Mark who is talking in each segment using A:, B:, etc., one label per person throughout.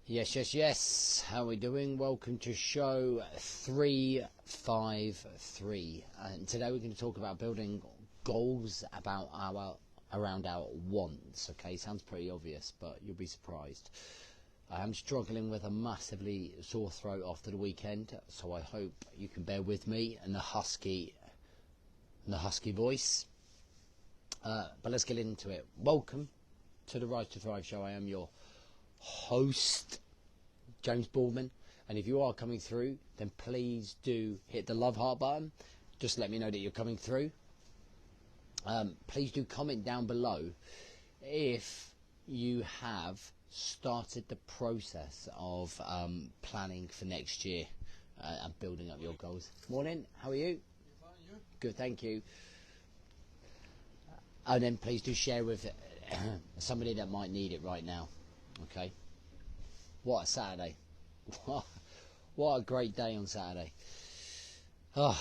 A: Yes, yes, yes. How are we doing? Welcome to show 353. And today we're going to talk about building goals around our wants. Okay, sounds pretty obvious, but you'll be surprised. I am struggling with a massively sore throat after the weekend, so I hope you can bear with me and the husky voice. But let's get into it. Welcome to the Rise to Thrive show. I am your host, James Boardman, and if you are coming through, then please do hit the love heart button. Just let me know that you're coming through. Please do comment down below if you have started the process of planning for next year and building up your goals. Morning, how are you?
B: Fine, you?
A: Good, thank you. And then please do share with somebody that might need it right now. Okay. What a Saturday. What a great day on Saturday. Oh,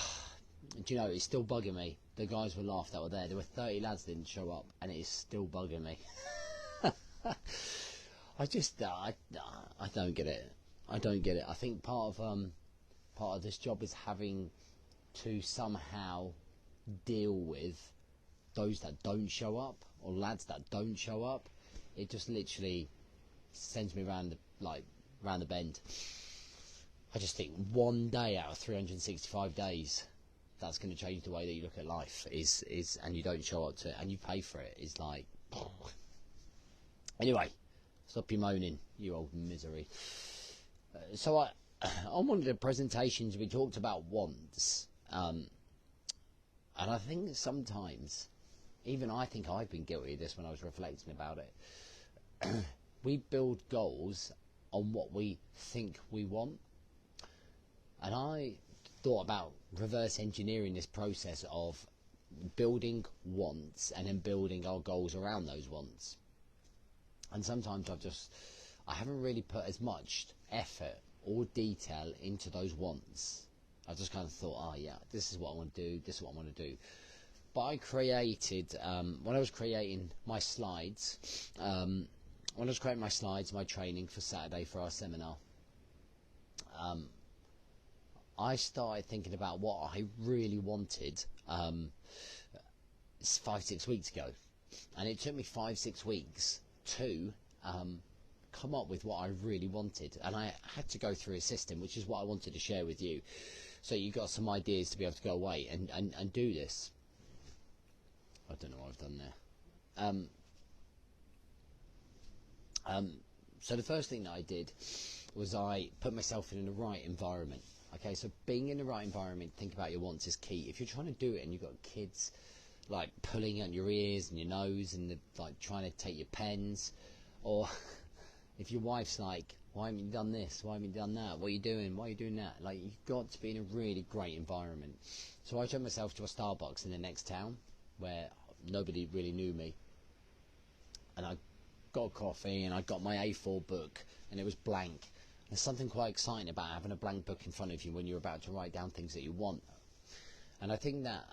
A: do you know, it's still bugging me. The guys were laughed that were there. There were 30 lads that didn't show up, and it is still bugging me. I don't get it. I don't get it. I think part of this job is having to somehow deal with those that don't show up, or lads that don't show up. It just literally sends me round the bend. I just think one day out of 365 days, that's going to change the way that you look at life. And you don't show up to it, and you pay for it. It's like, anyway, stop your moaning, you old misery. So on one of the presentations we talked about wants, and I think sometimes, even I think I've been guilty of this when I was reflecting about it. We build goals on what we think we want. And I thought about reverse engineering this process of building wants and then building our goals around those wants. And sometimes I haven't really put as much effort or detail into those wants. I just kind of thought, oh yeah, this is what I want to do, this is what I want to do. But I created, when I was creating my slides, my training for Saturday for our seminar, I started thinking about what I really wanted 5-6 weeks ago. And it took me 5-6 weeks to come up with what I really wanted. And I had to go through a system, which is what I wanted to share with you. So you got some ideas to be able to go away and do this. I don't know what I've done there. So the first thing that I did was I put myself in the right environment. Okay, so being in the right environment, think about your wants is key. If you're trying to do it and you've got kids like pulling at your ears and your nose and like trying to take your pens, or if your wife's like, why haven't you done this? Why haven't you done that? What are you doing? Why are you doing that? Like, you've got to be in a really great environment. So I took myself to a Starbucks in the next town where nobody really knew me, and I got a coffee and I got my A4 book and it was blank. There's something quite exciting about having a blank book in front of you when you're about to write down things that you want. And I think that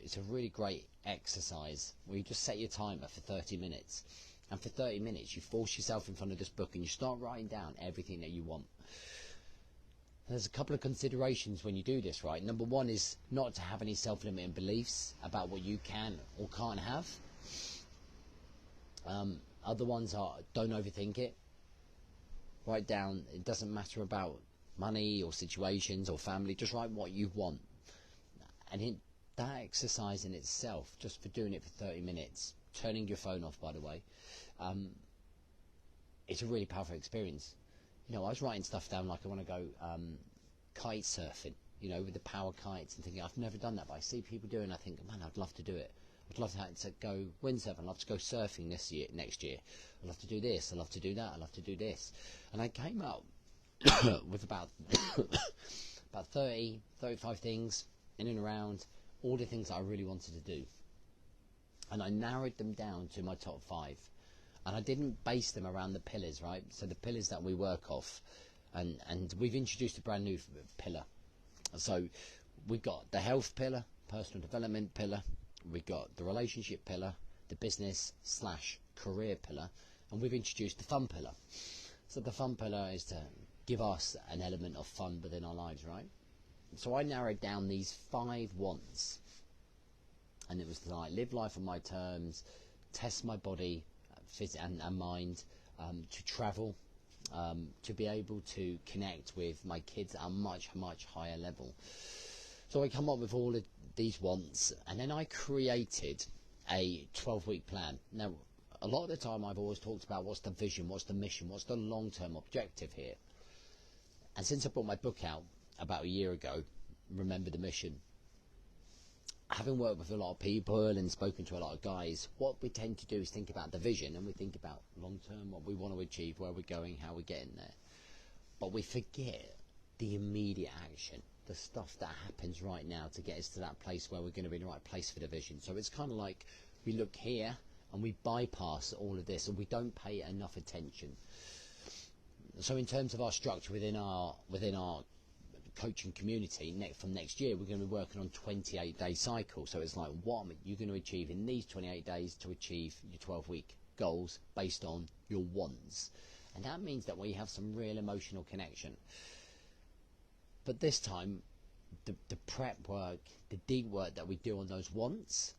A: it's a really great exercise where you just set your timer for 30 minutes, and for 30 minutes you force yourself in front of this book and you start writing down everything that you want. There's a couple of considerations when you do this, right? Number one is not to have any self-limiting beliefs about what you can or can't have. Other ones are, don't overthink it. Write down, it doesn't matter about money or situations or family, just write what you want. And that exercise in itself, just for doing it for 30 minutes, turning your phone off, by the way, it's a really powerful experience. You know, I was writing stuff down like I want to go kite surfing, you know, with the power kites, and thinking, I've never done that, but I see people doing it, I think, man, I'd love to do it. I'd love to go windsurfing. I'd love to go surfing next year. I'd love to do this. I'd love to do that. I'd love to do this. And I came up with about 30, 35 things in and around all the things that I really wanted to do. And I narrowed them down to my top 5. And I didn't base them around the pillars, right? So the pillars that we work off. And we've introduced a brand new pillar. So we've got the health pillar, personal development pillar. We've got the relationship pillar, the business/career pillar, and we've introduced the fun pillar. So the fun pillar is to give us an element of fun within our lives, right? So I narrowed down these 5 wants, and it was to like live life on my terms, test my body, and mind, to travel, to be able to connect with my kids at a much higher level. So I come up with all of these wants, and then I created a 12-week plan. Now, a lot of the time I've always talked about what's the vision, what's the mission, what's the long-term objective here. And since I brought my book out about a year ago, Remember the Mission, having worked with a lot of people and spoken to a lot of guys, what we tend to do is think about the vision, and we think about long-term, what we want to achieve, where we're going, how we're getting there. But we forget the immediate action, the stuff that happens right now to get us to that place where we're going to be in the right place for the vision. So it's kind of like we look here and we bypass all of this and we don't pay enough attention. So in terms of our structure within our coaching community, from next year we're going to be working on 28-day cycle. So it's like, what are you going to achieve in these 28 days to achieve your 12-week goals based on your wants? And that means that we have some real emotional connection. But this time, the prep work, the deep work that we do on those wants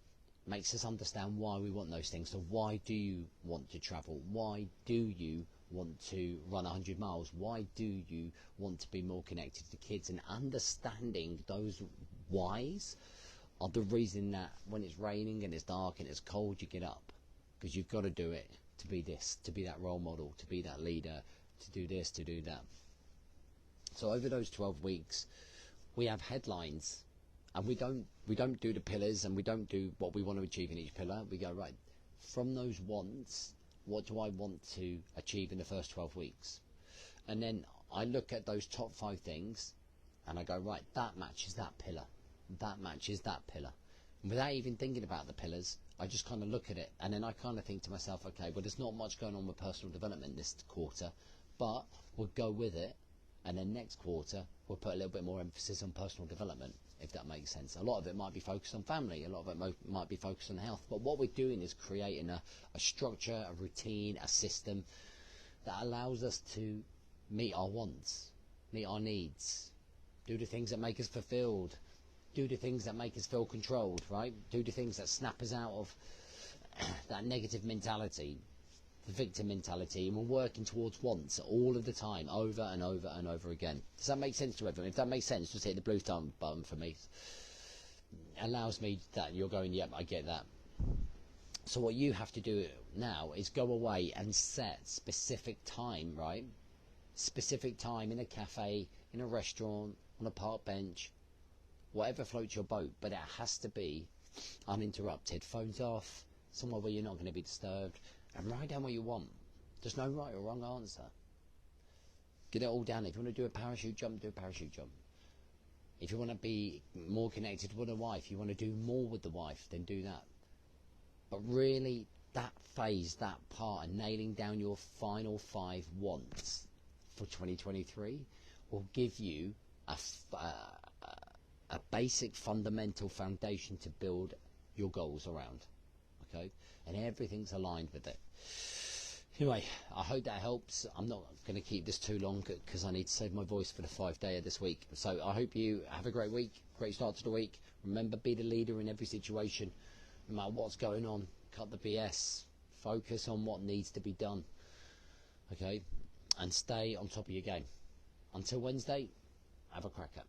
A: makes us understand why we want those things. So why do you want to travel? Why do you want to run 100 miles? Why do you want to be more connected to kids? And understanding those whys are the reason that when it's raining and it's dark and it's cold, you get up. Because you've got to do it to be this, to be that role model, to be that leader, to do this, to do that. So over those 12 weeks, we have headlines, and we don't do the pillars, and we don't do what we want to achieve in each pillar. We go, right, from those wants, what do I want to achieve in the first 12 weeks? And then I look at those top 5 things, and I go, right, that matches that pillar. That matches that pillar. And without even thinking about the pillars, I just kind of look at it, and then I kind of think to myself, okay, well, there's not much going on with personal development this quarter, but we'll go with it. And then next quarter, we'll put a little bit more emphasis on personal development, if that makes sense. A lot of it might be focused on family, a lot of it might be focused on health. But what we're doing is creating a structure, a routine, a system that allows us to meet our wants, meet our needs, do the things that make us fulfilled, do the things that make us feel controlled, right? Do the things that snap us out of that negative mentality, the victim mentality, and we're working towards wants all of the time, over and over and over again. Does that make sense to everyone? If that makes sense, just hit the blue thumb button for me. It allows me that you're going, yep, I get that. So what you have to do now is go away and set specific time, right? Specific time in a cafe, in a restaurant, on a park bench, whatever floats your boat, but it has to be uninterrupted. Phones off, somewhere where you're not going to be disturbed. And write down what you want. There's no right or wrong answer. Get it all down. If you want to do a parachute jump, do a parachute jump. If you want to be more connected with a wife, you want to do more with the wife, then do that. But really, that phase, that part, and nailing down your final 5 wants for 2023 will give you a basic fundamental foundation to build your goals around. Okay? And everything's aligned with it. Anyway, I hope that helps. I'm not going to keep this too long because I need to save my voice for the 5-day of this week. So I hope you have a great week, great start to the week. Remember, be the leader in every situation. No matter what's going on, cut the BS. Focus on what needs to be done. Okay? And stay on top of your game. Until Wednesday, have a cracker.